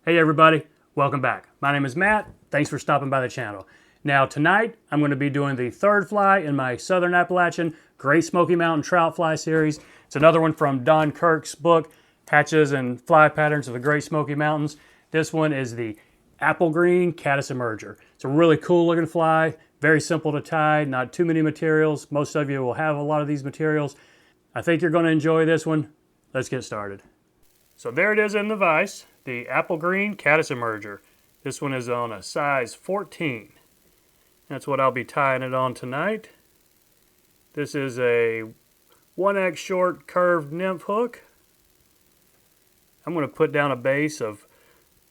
Hey everybody, welcome back. My name is Matt. Thanks for stopping by the channel. Now tonight I'm going to be doing the third fly in my Southern Appalachian Great Smoky Mountain Trout Fly series. It's another one from Don Kirk's book, Hatches and Fly Patterns of the Great Smoky Mountains. This one is the Apple Green Caddis Emerger. It's a really cool looking fly, very simple to tie, not too many materials. Most of you will have a lot of these materials. I think you're going to enjoy this one. Let's get started. So there it is in the vise, the Apple Green Caddis Emerger. This one is on a size 14. That's what I'll be tying it on tonight. This is a 1x short curved nymph hook. I'm going to put down a base of,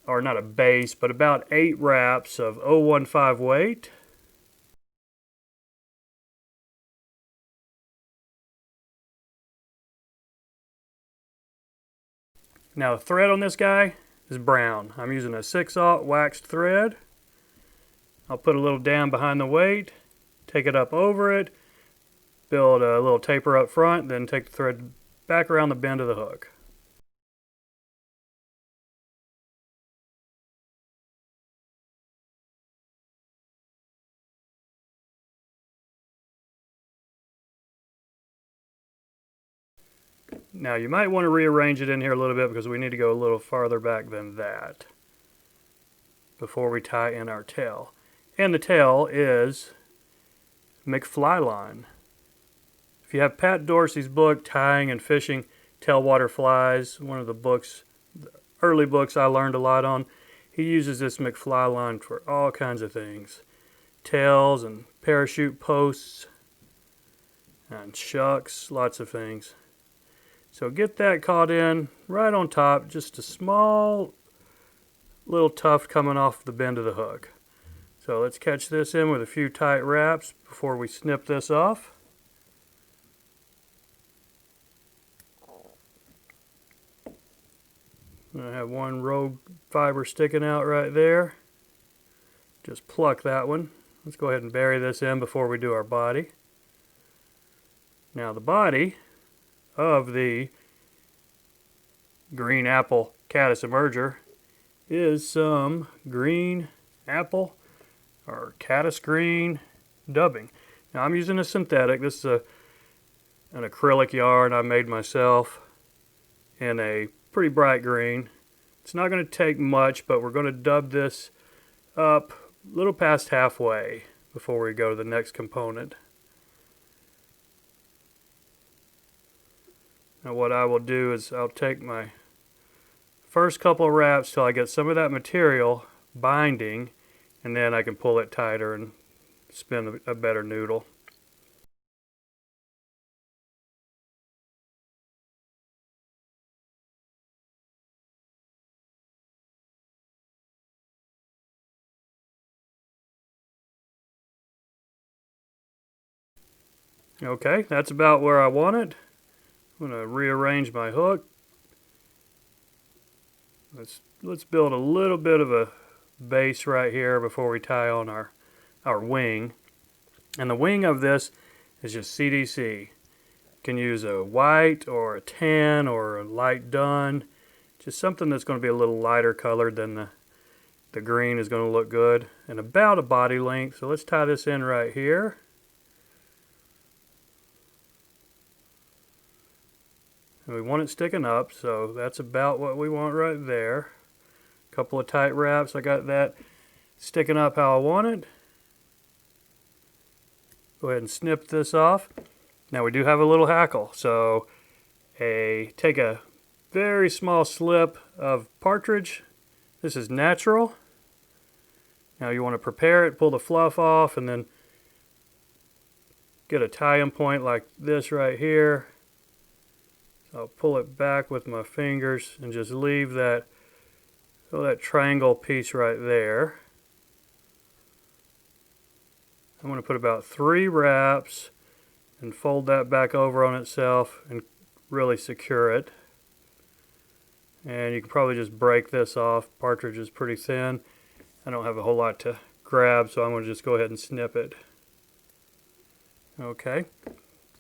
or not a base, but about 8 wraps of 0.15 weight. Now the thread on this guy is brown. I'm using a 6/0 waxed thread. I'll put a little dam behind the weight, take it up over it, build a little taper up front, then take the thread back around the bend of the hook. Now you might want to rearrange it in here a little bit because we need to go a little farther back than that before we tie in our tail. And the tail is McFlylon. If you have Pat Dorsey's book, Tying and Fishing Tailwater Flies, one of the books, the early books I learned a lot on, he uses this McFlylon for all kinds of things. Tails and parachute posts and shucks, lots of things. So get that caught in right on top, just a small little tuft coming off the bend of the hook. So let's catch this in with a few tight wraps before we snip this off. I have one rogue fiber sticking out right there. Just pluck that one. Let's go ahead and bury this in before we do our body. Now the body of the green apple caddis emerger is some green apple or caddis green dubbing. Now I'm using a synthetic. This is an acrylic yarn I made myself in a pretty bright green. It's not going to take much, but we're going to dub this up a little past halfway before we go to the next component. Now what I will do is I'll take my first couple of wraps till I get some of that material binding, and then I can pull it tighter and spin a better noodle. Okay, that's about where I want it. I'm going to rearrange my hook. Let's build a little bit of a base right here before we tie on our wing. And the wing of this is just CDC. You can use a white or a tan or a light dun. Just something that's going to be a little lighter colored than the green is going to look good. And about a body length. So let's tie this in right here. And we want it sticking up, so that's about what we want right there. A couple of tight wraps. I got that sticking up how I want it. Go ahead and snip this off. Now we do have a little hackle, so take a very small slip of Partridge. This is natural. Now you want to prepare it, pull the fluff off, and then get a tie-in point like this right here. I'll pull it back with my fingers and just leave that triangle piece right there. I'm going to put about 3 wraps and fold that back over on itself and really secure it. And you can probably just break this off. Partridge is pretty thin. I don't have a whole lot to grab, so I'm going to just go ahead and snip it. Okay.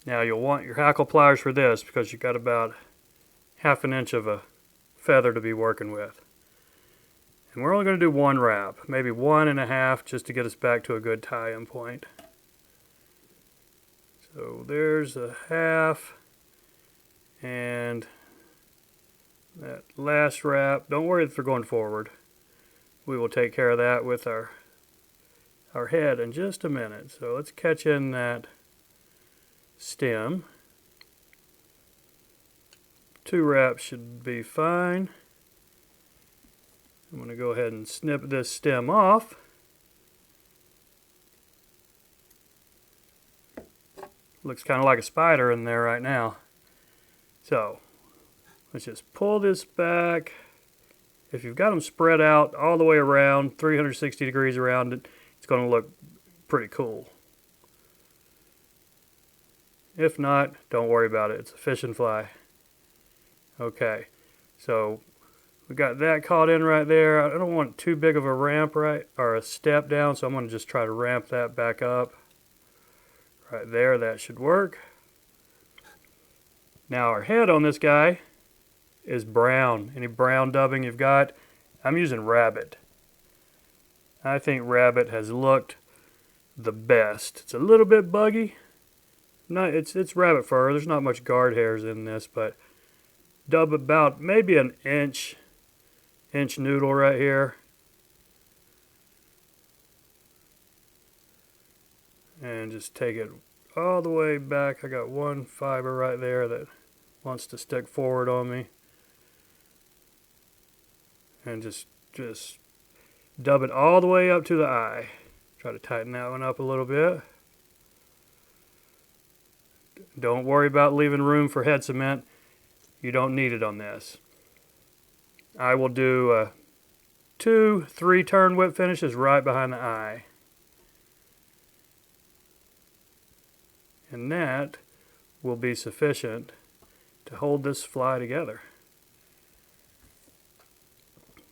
Now you'll want your hackle pliers for this because you've got about 1/2 inch of a feather to be working with. And we're only going to do one wrap, maybe 1.5, just to get us back to a good tie-in point. So there's a half, and that last wrap, don't worry if we're going forward. We will take care of that with our head in just a minute. So let's catch in that stem. 2 wraps should be fine. I'm going to go ahead and snip this stem off. Looks kind of like a spider in there right now. So let's just pull this back. If you've got them spread out all the way around, 360 degrees around it, it's going to look pretty cool. If not, don't worry about it. It's a fishing fly. Okay, so we got that caught in right there. I don't want too big of a ramp or a step down, so I'm going to just try to ramp that back up. Right there, that should work. Now our head on this guy is brown. Any brown dubbing you've got? I'm using rabbit. I think rabbit has looked the best. It's a little bit buggy. It's rabbit fur. There's not much guard hairs in this, but dub about maybe an inch noodle right here. And just take it all the way back. I got one fiber right there that wants to stick forward on me. And just dub it all the way up to the eye. Try to tighten that one up a little bit. Don't worry about leaving room for head cement. You don't need it on this. I will do 2-3 turn whip finishes right behind the eye. And that will be sufficient to hold this fly together.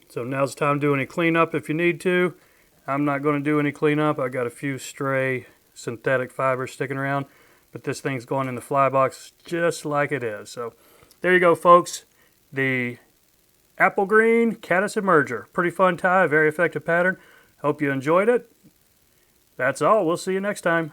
So now's the time to do any cleanup if you need to. I'm not going to do any cleanup. I got a few stray synthetic fibers sticking around, but this thing's going in the fly box just like it is. So there you go, folks. The Apple Green Caddis Emerger. Pretty fun tie, very effective pattern. Hope you enjoyed it. That's all. We'll see you next time.